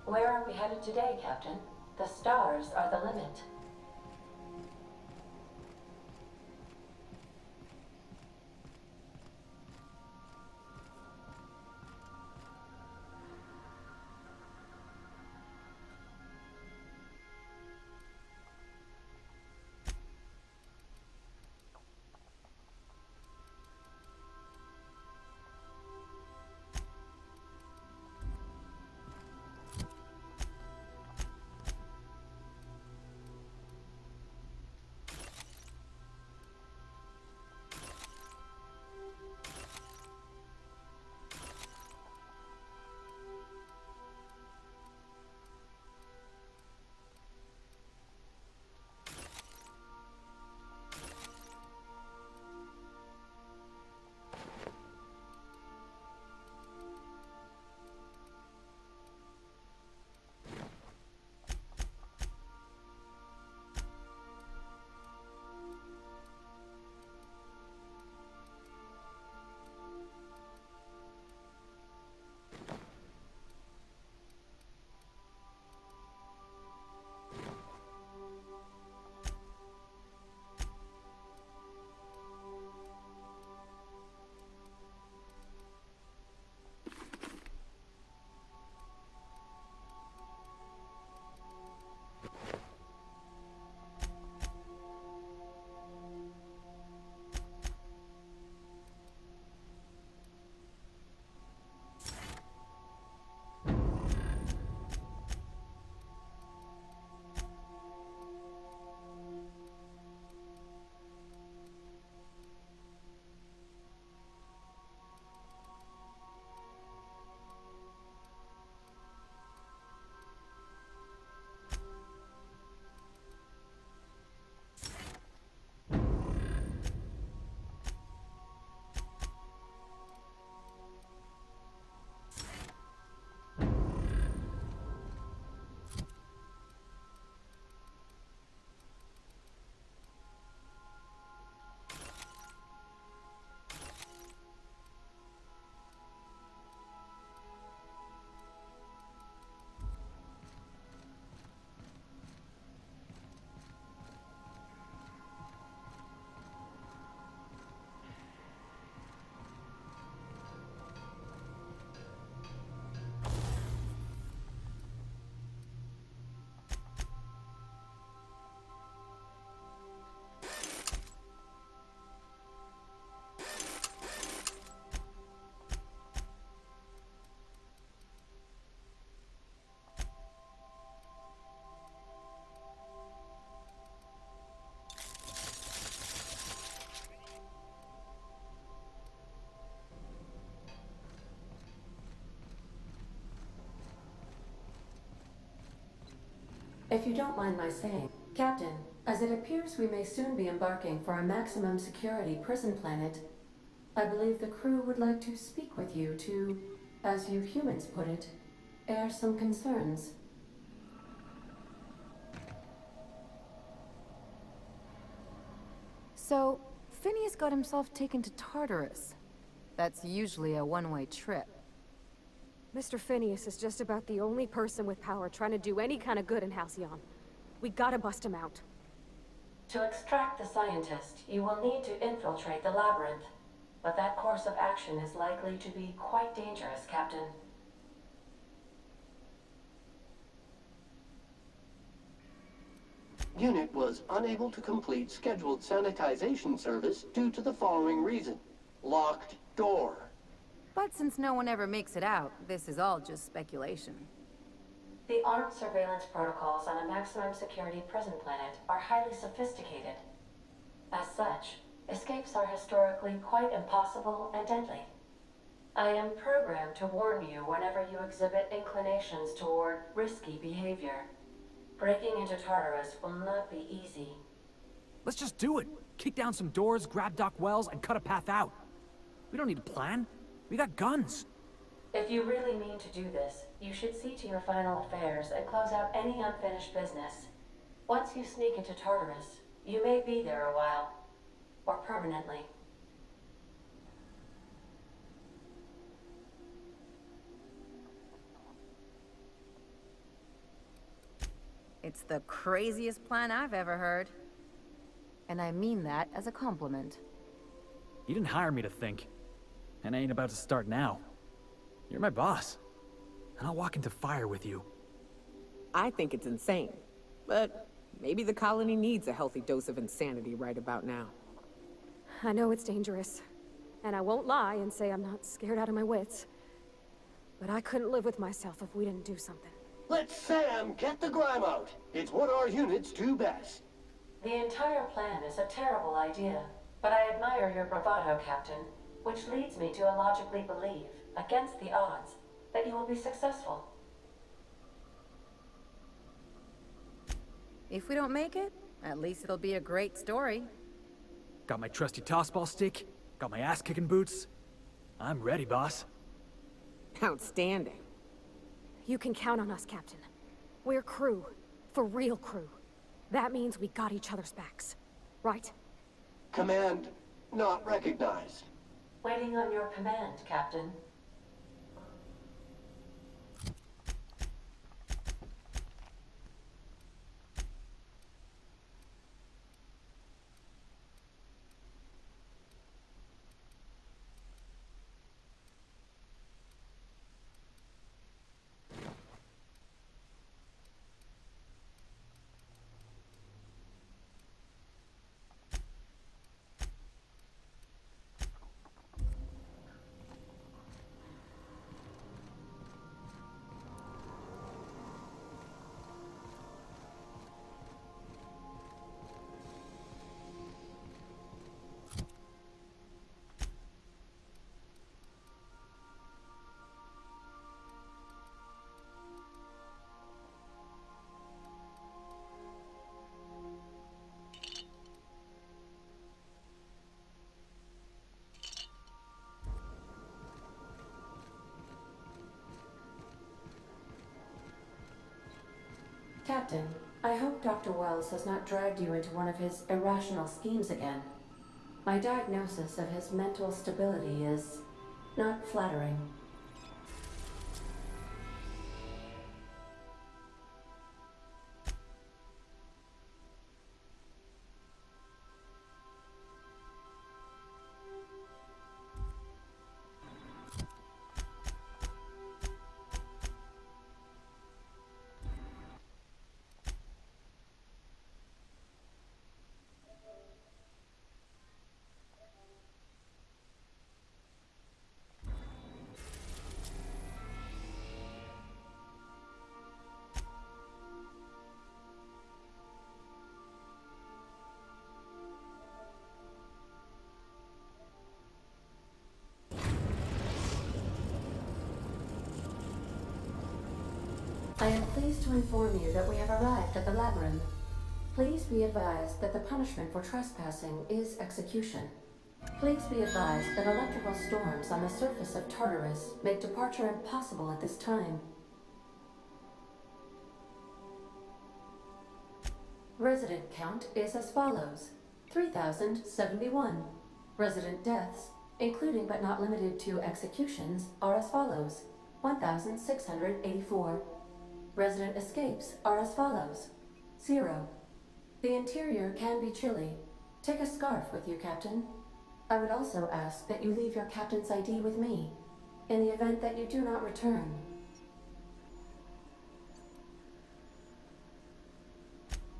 Where are we headed today, Captain? The stars are the limit. If you don't mind my saying, Captain, as it appears we may soon be embarking for a maximum security prison planet, I believe the crew would like to speak with you to, as you humans put it, air some concerns. So, Phineas got himself taken to Tartarus. That's usually a one-way trip. Mr. Phineas is just about the only person with power trying to do any kind of good in Halcyon. We gotta bust him out. To extract the scientist, you will need to infiltrate the labyrinth. But that course of action is likely to be quite dangerous, Captain. Unit was unable to complete scheduled sanitization service due to the following reason. Locked door. But since no one ever makes it out, this is all just speculation. The armed surveillance protocols on a maximum security prison planet are highly sophisticated. As such, escapes are historically quite impossible and deadly. I am programmed to warn you whenever you exhibit inclinations toward risky behavior. Breaking into Tartarus will not be easy. Let's just do it. Kick down some doors, grab Doc Wells, and cut a path out. We don't need a plan. We got guns. If you really mean to do this, you should see to your final affairs and close out any unfinished business. Once you sneak into Tartarus, you may be there a while. Or permanently. It's the craziest plan I've ever heard. And I mean that as a compliment. You didn't hire me to think. And I ain't about to start now. You're my boss. And I'll walk into fire with you. I think it's insane. But maybe the colony needs a healthy dose of insanity right about now. I know it's dangerous. And I won't lie and say I'm not scared out of my wits. But I couldn't live with myself if we didn't do something. Let Sam get the grime out. It's what our units do best. The entire plan is a terrible idea, but I admire your bravado, Captain, which leads me to illogically believe, against the odds, that you will be successful. If we don't make it, at least it'll be a great story. Got my trusty tossball stick, got my ass-kicking boots. I'm ready, boss. Outstanding. You can count on us, Captain. We're crew. For real crew. That means we got each other's backs. Right? Command not recognized. Waiting on your command, Captain. Captain, I hope Dr. Wells has not dragged you into one of his irrational schemes again. My diagnosis of his mental stability is not flattering. I am pleased to inform you that we have arrived at the labyrinth. Please be advised that the punishment for trespassing is execution. Please be advised that electrical storms on the surface of Tartarus make departure impossible at this time. Resident count is as follows: 3,071. Resident deaths, including but not limited to executions, are as follows: 1,684. Resident escapes are as follows: 0. The interior can be chilly. Take a scarf with you, Captain. I would also ask that you leave your captain's ID with me, in the event that you do not return.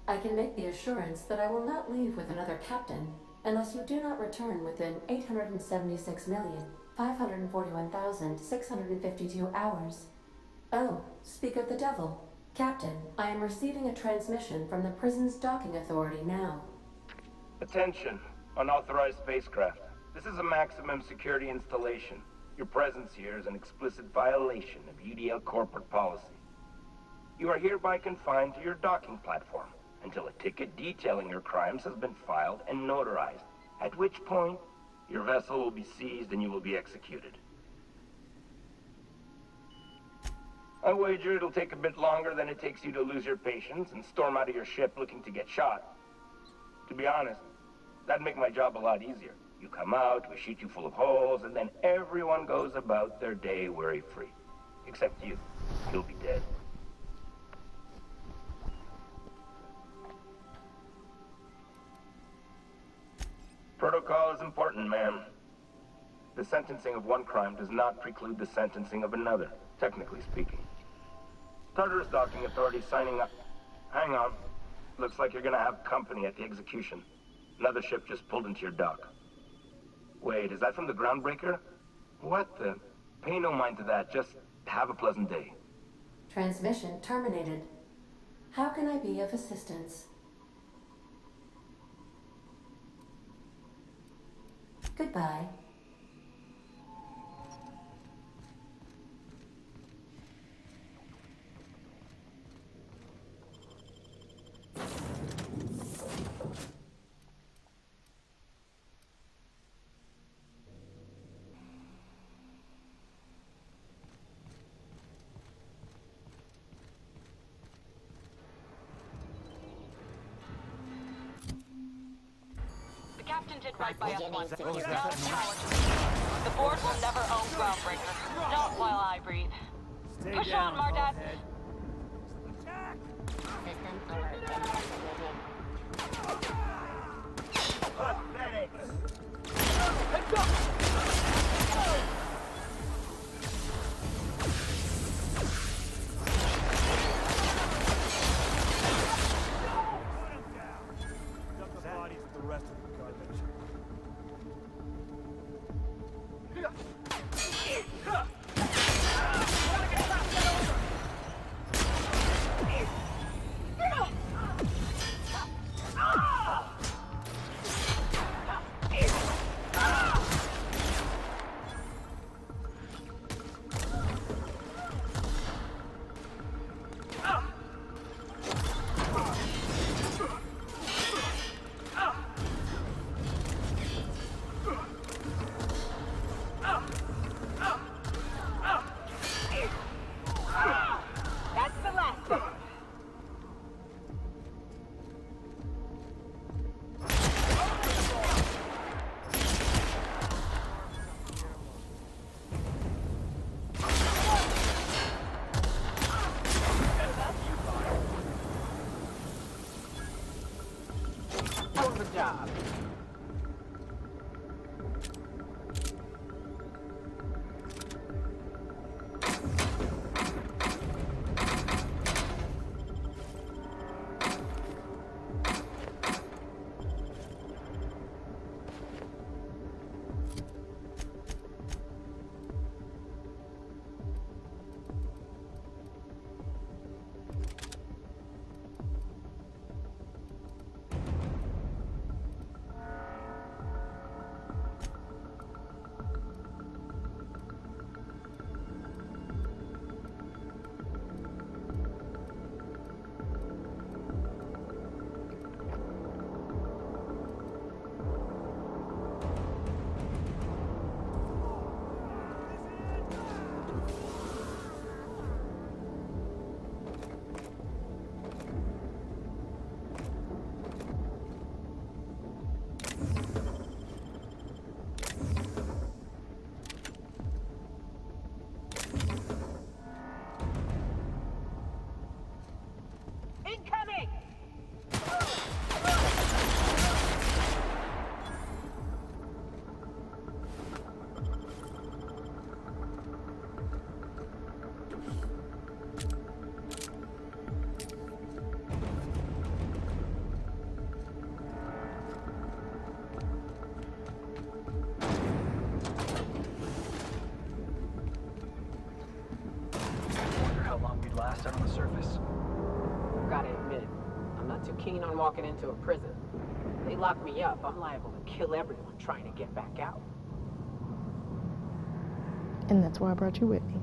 I can make the assurance that I will not leave with another captain unless you do not return within 876,541,652 hours. Oh, speak of the devil. Captain, I am receiving a transmission from the prison's docking authority now. Attention, unauthorized spacecraft. This is a maximum security installation. Your presence here is an explicit violation of UDL corporate policy. You are hereby confined to your docking platform until a ticket detailing your crimes has been filed and notarized, at which point your vessel will be seized and you will be executed. I wager it'll take a bit longer than it takes you to lose your patience and storm out of your ship looking to get shot. To be honest, that'd make my job a lot easier. You come out, we shoot you full of holes, and then everyone goes about their day worry-free. Except you. You'll be dead. Protocol is important, ma'am. The sentencing of one crime does not preclude the sentencing of another, technically speaking. Tartarus docking authorities signing up. Hang on. Looks like you're gonna have company at the execution. Another ship just pulled into your dock. Wait, is that from the Groundbreaker? What the? Pay no mind to that, just have a pleasant day. Transmission terminated. How can I be of assistance? Goodbye. The captain did right by us once. Now it's power to me. The board will never own Groundbreaker. Not while I breathe. Push on, Mardad. Job. Incoming! Wonder how long we'd last out on the surface. Gotta admit, I'm not too keen on walking into a prison. If they lock me up, I'm liable to kill everyone trying to get back out. And that's why I brought you with me.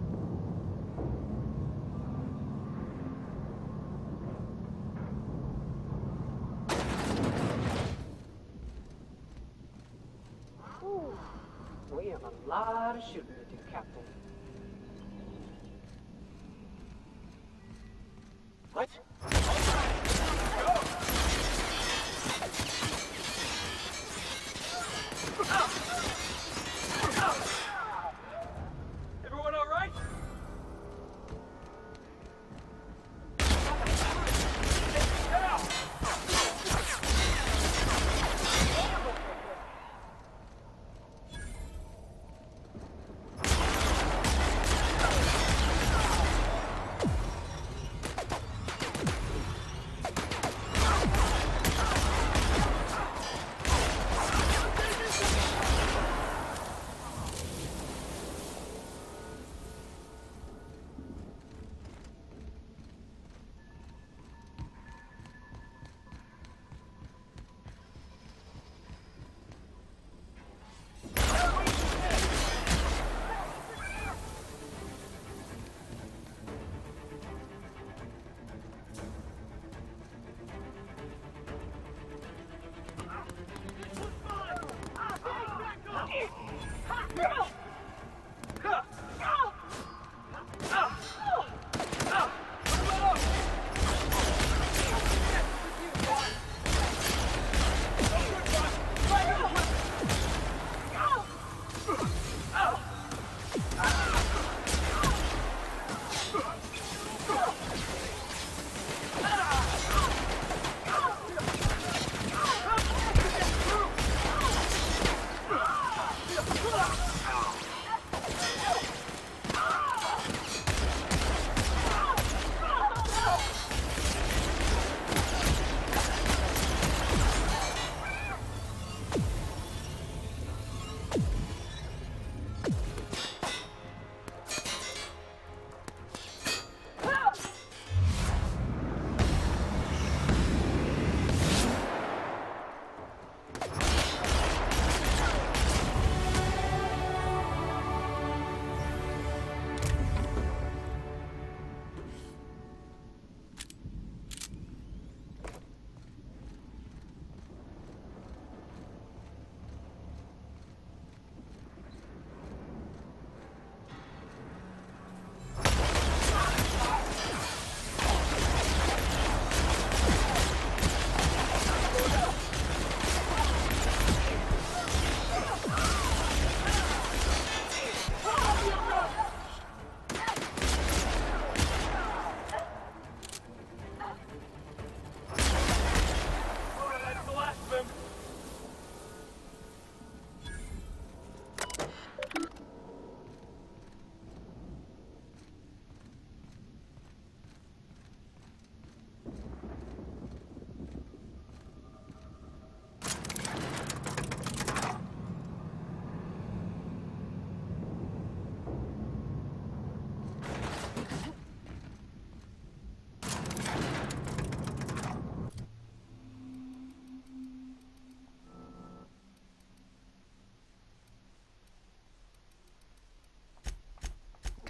Ooh, we have a lot of shooting to do, Captain. What? Everyone all right?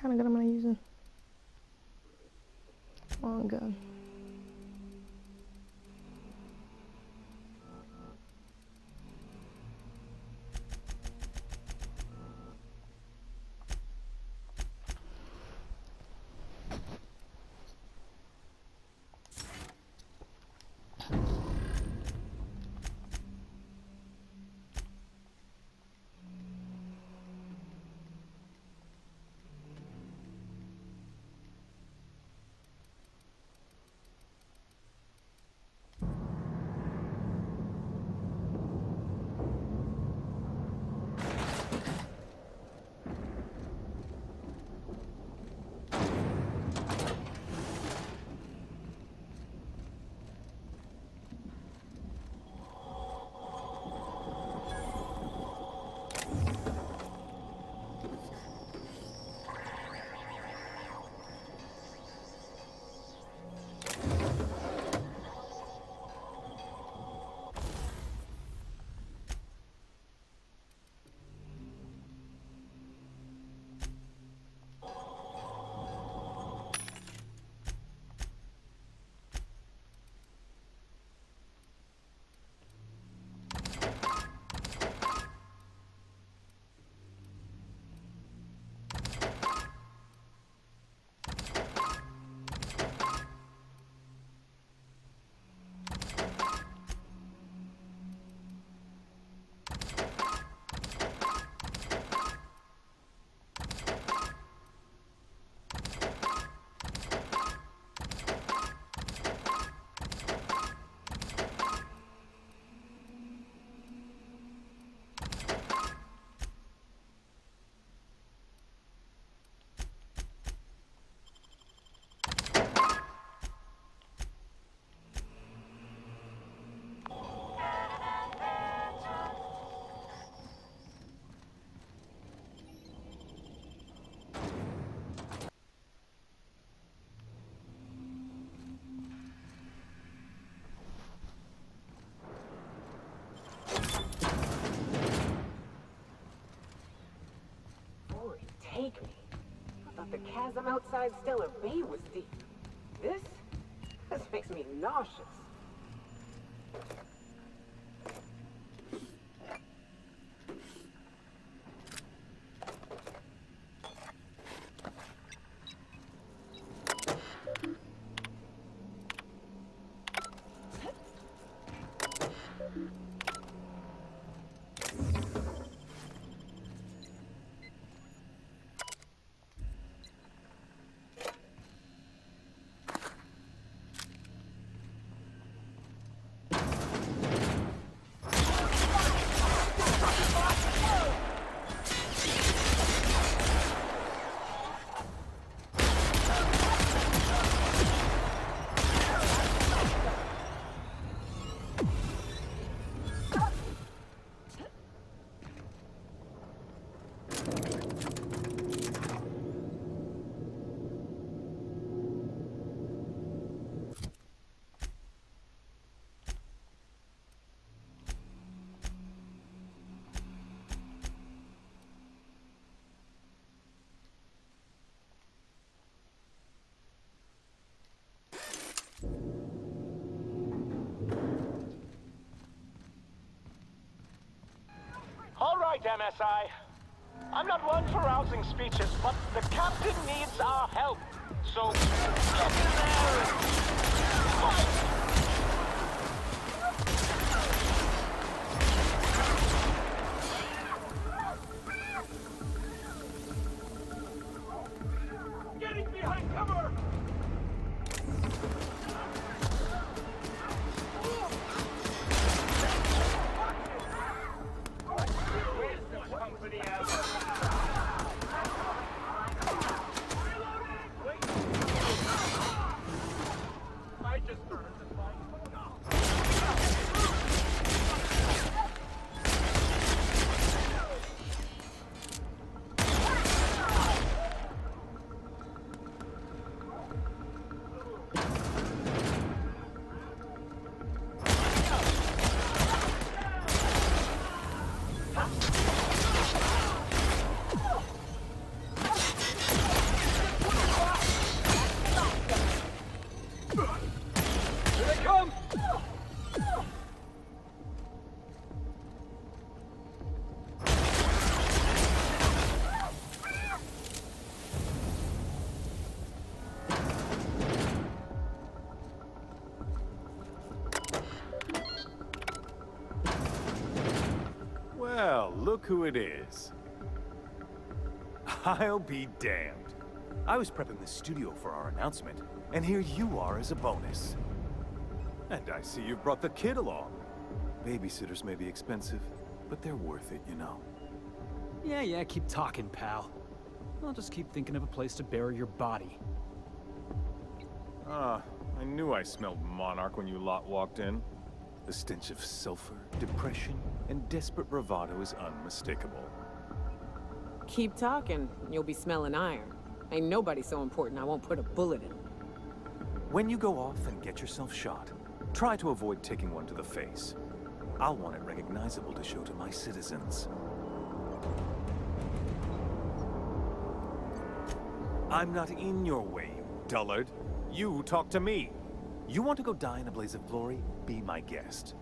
kind of gun am I using? Long gun. Take me. I thought the chasm outside Stellar Bay was deep. This makes me nauseous. All right, MSI. I'm not one for rousing speeches, but the captain needs our help. So, get in there and fight! Getting behind cover! I just started to look who it is. I'll be damned. I was prepping the studio for our announcement, and here you are as a bonus. And I see you've brought the kid along. Babysitters may be expensive, but they're worth it, you know. Yeah, keep talking, pal. I'll just keep thinking of a place to bury your body. Ah, I knew I smelled Monarch when you lot walked in. The stench of sulfur, depression, and desperate bravado is unmistakable. Keep talking, and you'll be smelling iron. Ain't nobody so important I won't put a bullet in. When you go off and get yourself shot, try to avoid taking one to the face. I'll want it recognizable to show to my citizens. I'm not in your way, you dullard. You talk to me. You want to go die in a blaze of glory? Be my guest.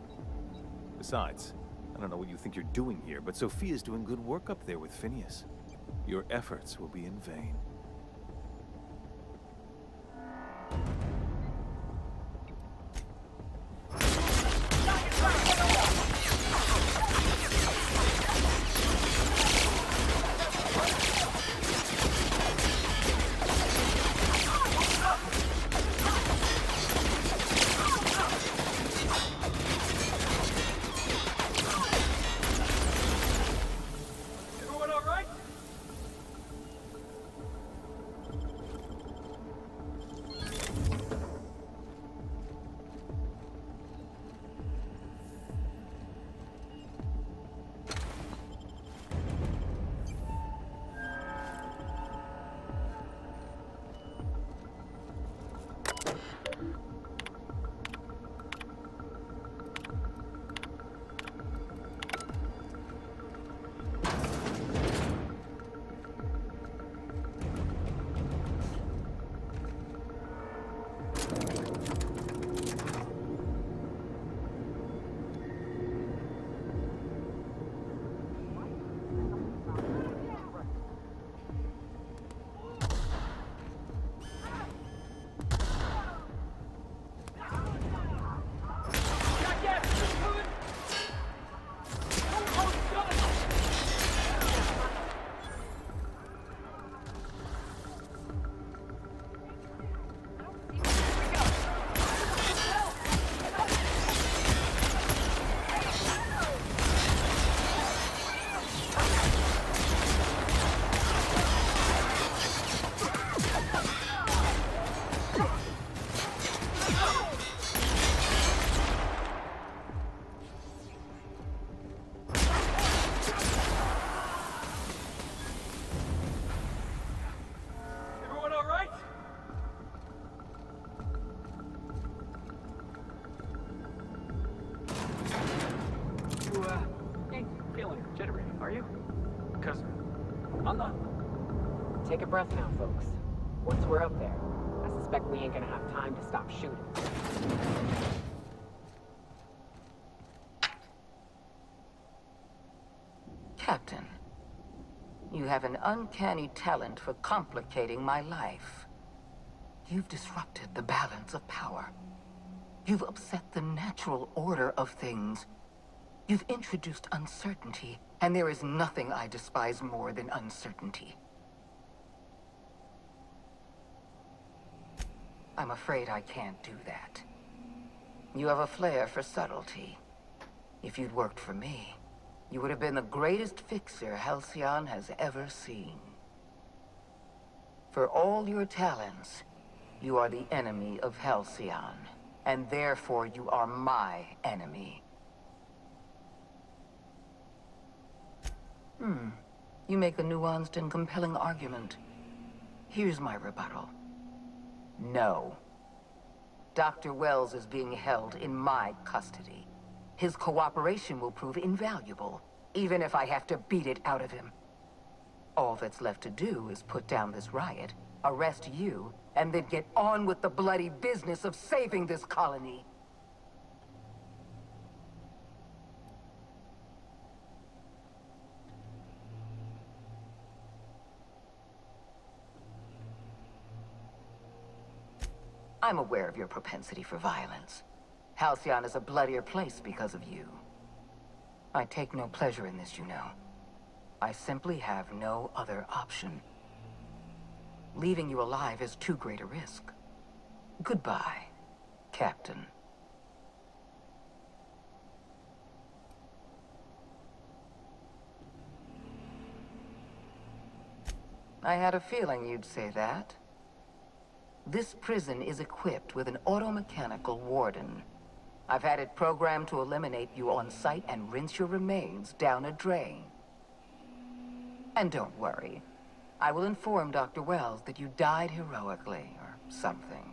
Besides, I don't know what you think you're doing here, but Sophia's doing good work up there with Phineas. Your efforts will be in vain. Take a breath now, folks. Once we're up there, I suspect we ain't gonna have time to stop shooting. Captain, you have an uncanny talent for complicating my life. You've disrupted the balance of power. You've upset the natural order of things. You've introduced uncertainty, and there is nothing I despise more than uncertainty. I'm afraid I can't do that. You have a flair for subtlety. If you'd worked for me, you would have been the greatest fixer Halcyon has ever seen. For all your talents, you are the enemy of Halcyon, and therefore you are my enemy. You make a nuanced and compelling argument. Here's my rebuttal. No. Dr. Wells is being held in my custody. His cooperation will prove invaluable, even if I have to beat it out of him. All that's left to do is put down this riot, arrest you, and then get on with the bloody business of saving this colony. I'm aware of your propensity for violence. Halcyon is a bloodier place because of you. I take no pleasure in this, you know. I simply have no other option. Leaving you alive is too great a risk. Goodbye, Captain. I had a feeling you'd say that. This prison is equipped with an automechanical warden. I've had it programmed to eliminate you on sight and rinse your remains down a drain. And don't worry. I will inform Dr. Wells that you died heroically, or something.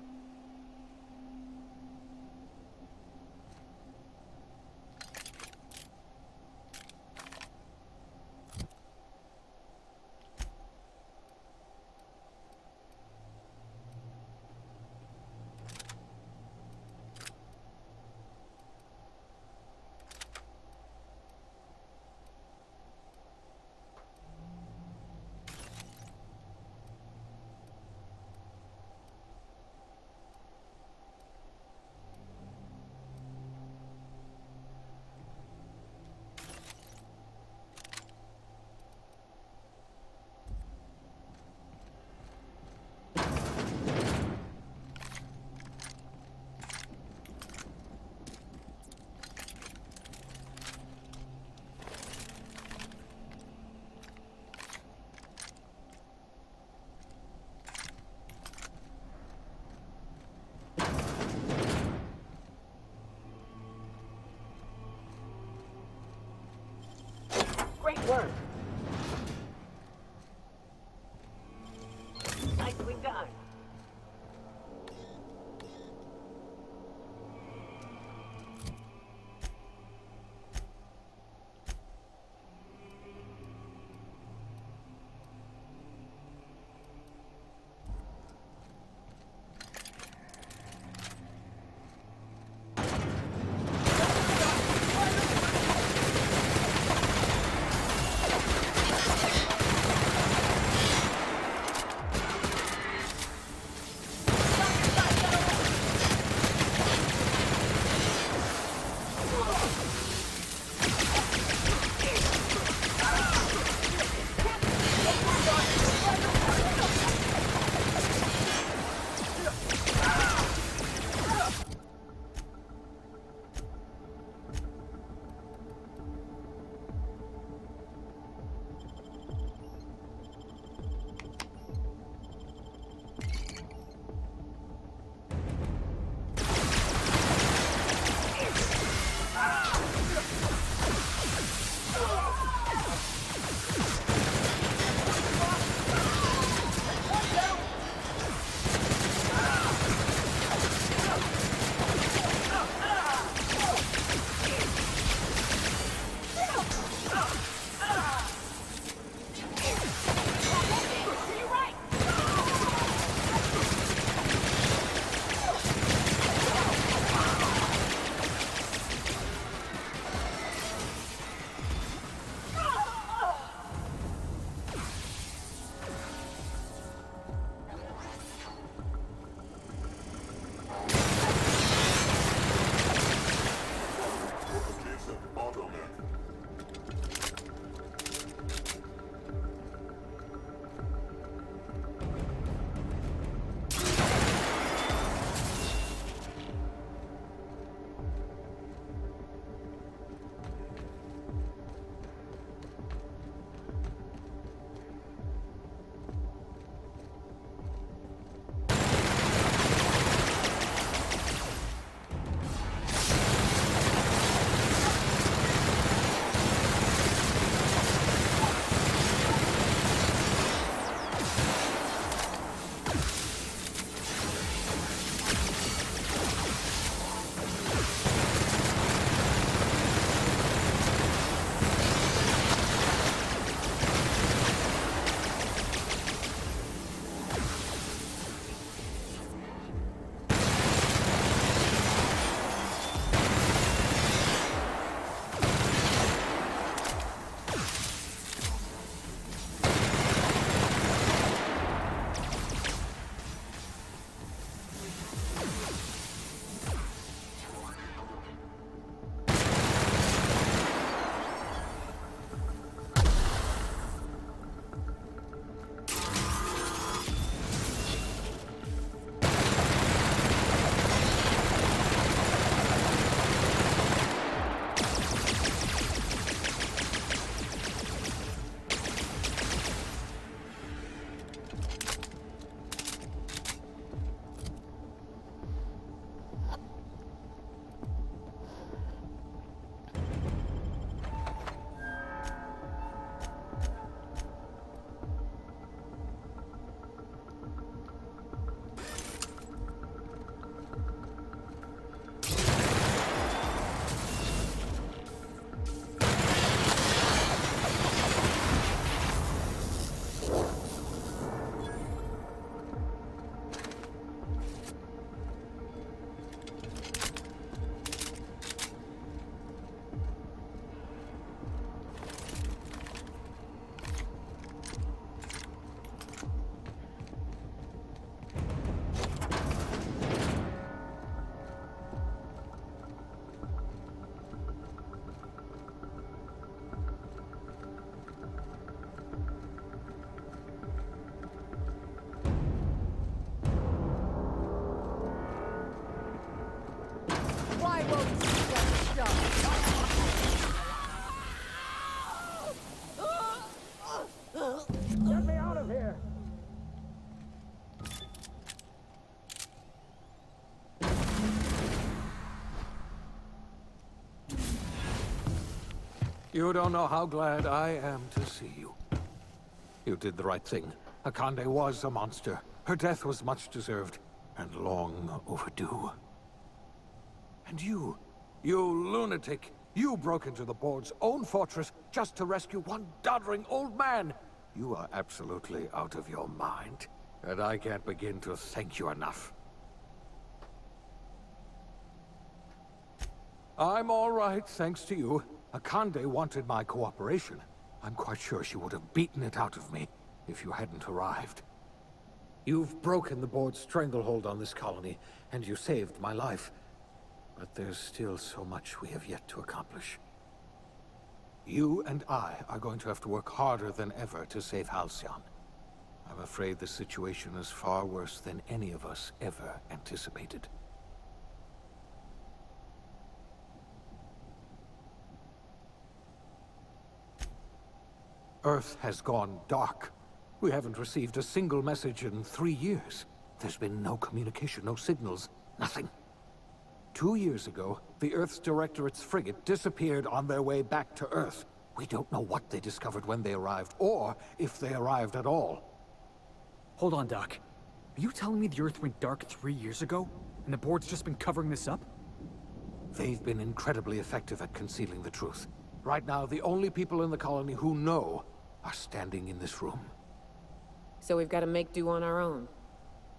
Great work. Nicely done. You don't know how glad I am to see you. You did the right thing. Akande was a monster. Her death was much deserved, and long overdue. And you lunatic, you broke into the board's own fortress just to rescue one doddering old man. You are absolutely out of your mind, and I can't begin to thank you enough. I'm all right, thanks to you. Akande wanted my cooperation. I'm quite sure she would have beaten it out of me if you hadn't arrived. You've broken the board's stranglehold on this colony, and you saved my life. But there's still so much we have yet to accomplish. You and I are going to have to work harder than ever to save Halcyon. I'm afraid the situation is far worse than any of us ever anticipated. Earth has gone dark. We haven't received a single message in 3 years. There's been no communication, no signals, nothing. 2 years ago, the Earth's Directorate's frigate disappeared on their way back to Earth. We don't know what they discovered when they arrived, or if they arrived at all. Hold on, Doc. Are you telling me the Earth went dark 3 years ago, and the board's just been covering this up? They've been incredibly effective at concealing the truth. Right now, the only people in the colony who know are standing in this room. So we've got to make do on our own.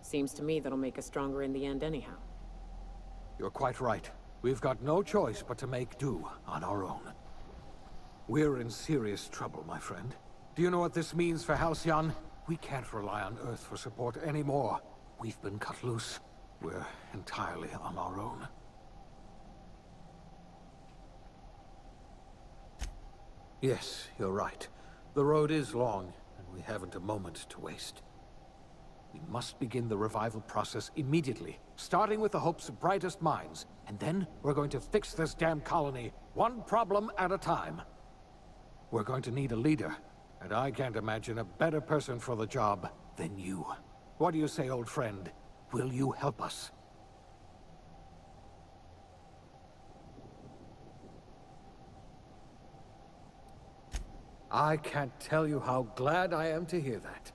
Seems to me that'll make us stronger in the end anyhow. You're quite right. We've got no choice but to make do on our own. We're in serious trouble, my friend. Do you know what this means for Halcyon? We can't rely on Earth for support anymore. We've been cut loose. We're entirely on our own. Yes, you're right. The road is long, and we haven't a moment to waste. We must begin the revival process immediately, starting with the Hope's brightest minds, and then we're going to fix this damn colony, one problem at a time. We're going to need a leader, and I can't imagine a better person for the job than you. What do you say, old friend? Will you help us? I can't tell you how glad I am to hear that.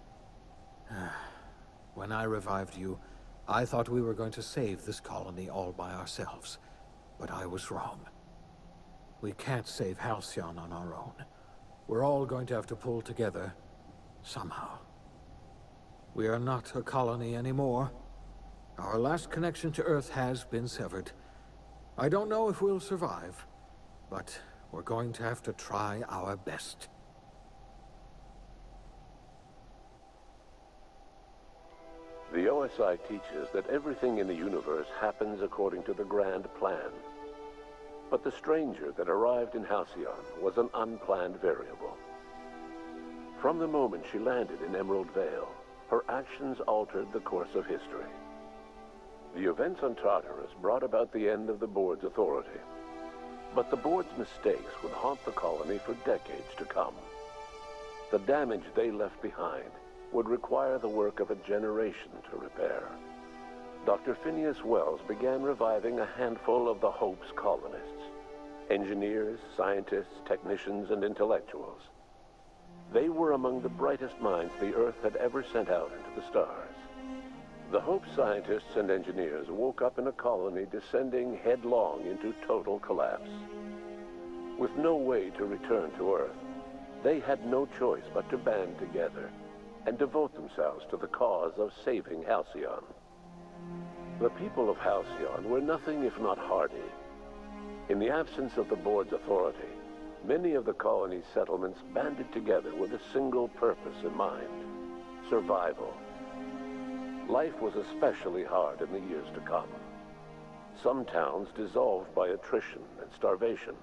When I revived you, I thought we were going to save this colony all by ourselves. But I was wrong. We can't save Halcyon on our own. We're all going to have to pull together, somehow. We are not a colony anymore. Our last connection to Earth has been severed. I don't know if we'll survive, but we're going to have to try our best. The OSI teaches that everything in the universe happens according to the grand plan. But the stranger that arrived in Halcyon was an unplanned variable. From the moment she landed in Emerald Vale, her actions altered the course of history. The events on Tartarus brought about the end of the board's authority. But the board's mistakes would haunt the colony for decades to come. The damage they left behind would require the work of a generation to repair. Dr. Phineas Wells began reviving a handful of the Hope's colonists. Engineers, scientists, technicians, and intellectuals. They were among the brightest minds the Earth had ever sent out into the stars. The Hope scientists and engineers woke up in a colony descending headlong into total collapse. With no way to return to Earth, they had no choice but to band together and devote themselves to the cause of saving Halcyon. The people of Halcyon were nothing if not hardy. In the absence of the board's authority, many of the colony's settlements banded together with a single purpose in mind: survival. Life was especially hard in the years to come. Some towns dissolved by attrition and starvation,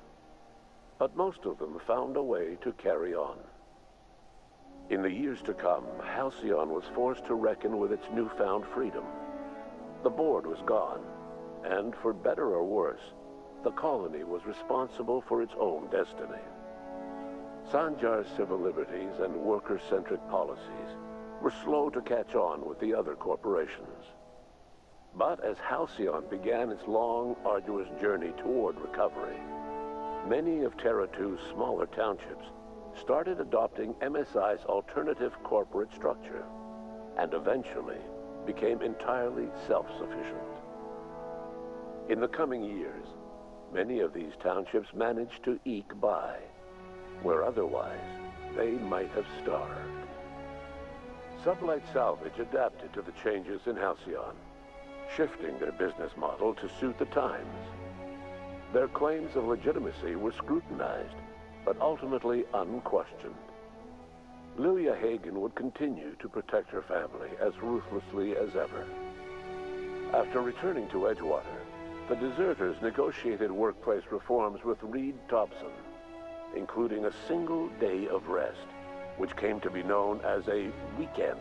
but most of them found a way to carry on. In the years to come, Halcyon was forced to reckon with its newfound freedom. The board was gone, and for better or worse, the colony was responsible for its own destiny. Sanjar's civil liberties and worker-centric policies were slow to catch on with the other corporations. But as Halcyon began its long, arduous journey toward recovery, many of Terra 2's smaller townships started adopting MSI's alternative corporate structure, and eventually became entirely self-sufficient. In the coming years, many of these townships managed to eke by, where otherwise they might have starved. Sublight Salvage adapted to the changes in Halcyon, shifting their business model to suit the times. Their claims of legitimacy were scrutinized, but ultimately unquestioned. Lilia Hagen would continue to protect her family as ruthlessly as ever. After returning to Edgewater, the deserters negotiated workplace reforms with Reed Thompson, including a single day of rest, which came to be known as a weekend.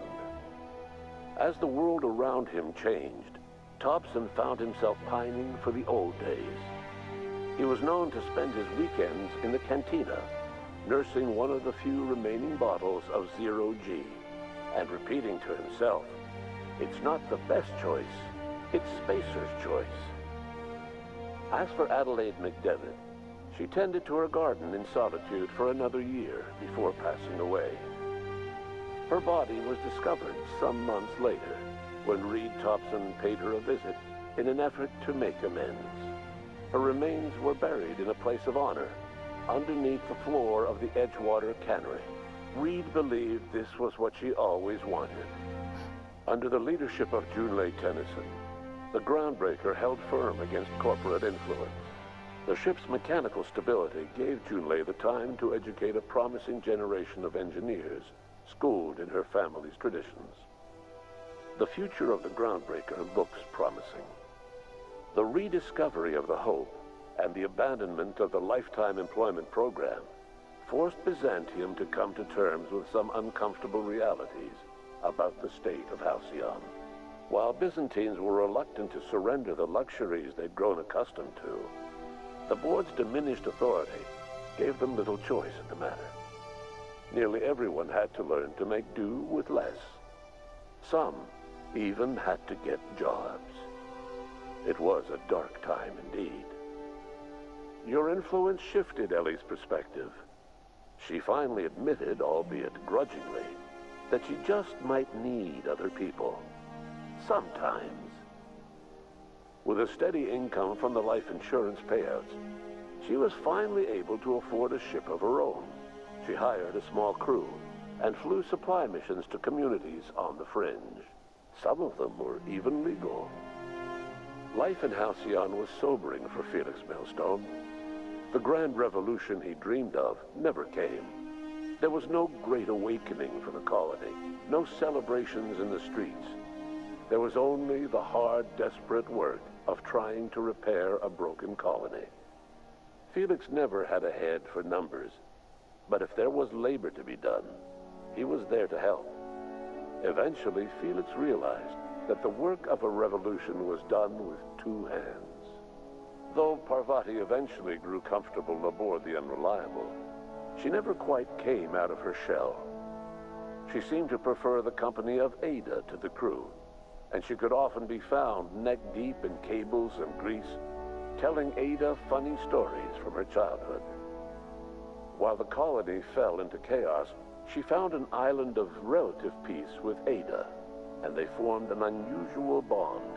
As the world around him changed, Thompson found himself pining for the old days. He was known to spend his weekends in the cantina, nursing one of the few remaining bottles of Zero G, and repeating to himself, "It's not the best choice, it's Spacer's choice." As for Adelaide McDevitt, she tended to her garden in solitude for another year before passing away. Her body was discovered some months later, when Reed Thompson paid her a visit in an effort to make amends. Her remains were buried in a place of honor, underneath the floor of the Edgewater Cannery. Reed believed this was what she always wanted. Under the leadership of Junlei Tennyson, the Groundbreaker held firm against corporate influence. The ship's mechanical stability gave Junlei the time to educate a promising generation of engineers, schooled in her family's traditions. The future of the Groundbreaker looks promising. The rediscovery of the Hope and the abandonment of the lifetime employment program forced Byzantium to come to terms with some uncomfortable realities about the state of Halcyon. While Byzantines were reluctant to surrender the luxuries they'd grown accustomed to, the board's diminished authority gave them little choice in the matter. Nearly everyone had to learn to make do with less. Some even had to get jobs. It was a dark time indeed. Your influence shifted Ellie's perspective. She finally admitted, albeit grudgingly, that she just might need other people. Sometimes. With a steady income from the life insurance payouts, she was finally able to afford a ship of her own. She hired a small crew and flew supply missions to communities on the fringe. Some of them were even legal. Life in Halcyon was sobering for Felix Millstone. The grand revolution he dreamed of never came. There was no great awakening for the colony, no celebrations in the streets. There was only the hard, desperate work of trying to repair a broken colony. Felix never had a head for numbers, but if there was labor to be done, he was there to help. Eventually, Felix realized that the work of a revolution was done with two hands. Though Parvati eventually grew comfortable aboard the Unreliable, she never quite came out of her shell. She seemed to prefer the company of Ada to the crew, and she could often be found neck-deep in cables and grease, telling Ada funny stories from her childhood. While the colony fell into chaos, she found an island of relative peace with Ada, and they formed an unusual bond.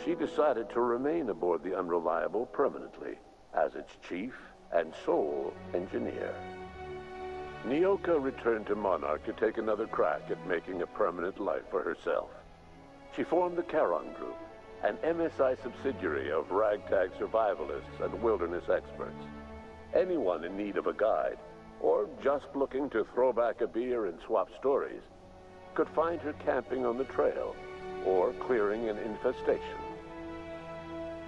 She decided to remain aboard the Unreliable permanently as its chief and sole engineer. Nyoka returned to Monarch to take another crack at making a permanent life for herself. She formed the Charon Group, an MSI subsidiary of ragtag survivalists and wilderness experts. Anyone in need of a guide, or just looking to throw back a beer and swap stories, could find her camping on the trail or clearing an infestation.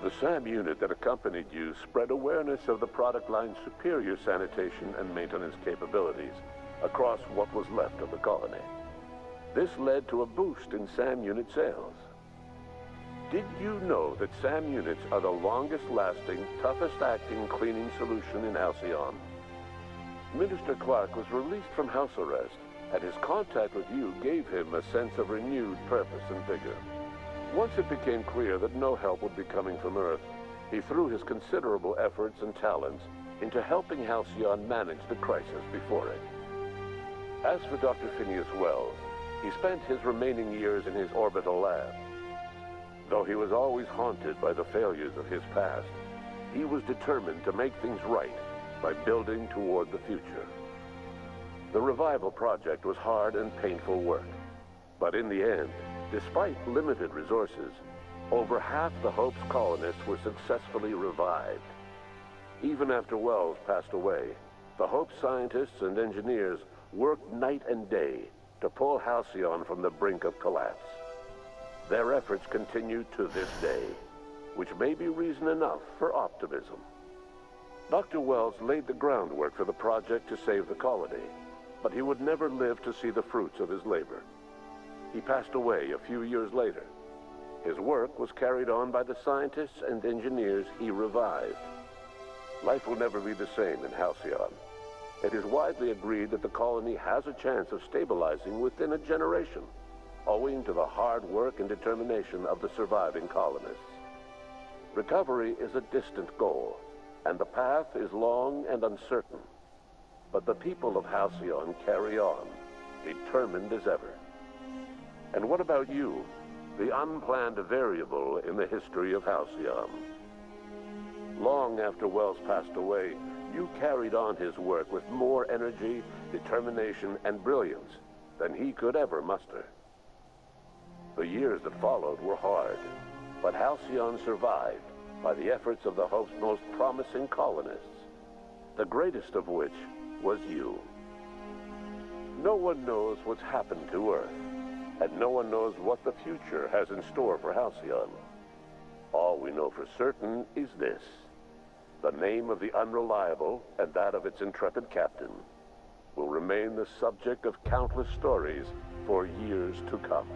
The SAM unit that accompanied you spread awareness of the product line's superior sanitation and maintenance capabilities across what was left of the colony. This led to a boost in SAM unit sales. Did you know that SAM units are the longest-lasting, toughest-acting cleaning solution in Halcyon? Minister Clark was released from house arrest, and his contact with you gave him a sense of renewed purpose and vigor. Once it became clear that no help would be coming from Earth, he threw his considerable efforts and talents into helping Halcyon manage the crisis before it. As for Dr. Phineas Wells, he spent his remaining years in his orbital lab. Though he was always haunted by the failures of his past, he was determined to make things right by building toward the future. The revival project was hard and painful work, but in the end, despite limited resources, over half the Hope's colonists were successfully revived. Even after Wells passed away, the Hope scientists and engineers worked night and day to pull Halcyon from the brink of collapse. Their efforts continue to this day, which may be reason enough for optimism. Dr. Wells laid the groundwork for the project to save the colony, but he would never live to see the fruits of his labor. He passed away a few years later. His work was carried on by the scientists and engineers he revived. Life will never be the same in Halcyon. It is widely agreed that the colony has a chance of stabilizing within a generation, owing to the hard work and determination of the surviving colonists. Recovery is a distant goal, and the path is long and uncertain. But the people of Halcyon carry on, determined as ever. And what about you, the unplanned variable in the history of Halcyon? Long after Wells passed away, you carried on his work with more energy, determination, and brilliance than he could ever muster. The years that followed were hard, but Halcyon survived by the efforts of the Hope's most promising colonists, the greatest of which was you. No one knows what's happened to Earth, and no one knows what the future has in store for Halcyon. All we know for certain is this: the name of the Unreliable and that of its intrepid captain will remain the subject of countless stories for years to come.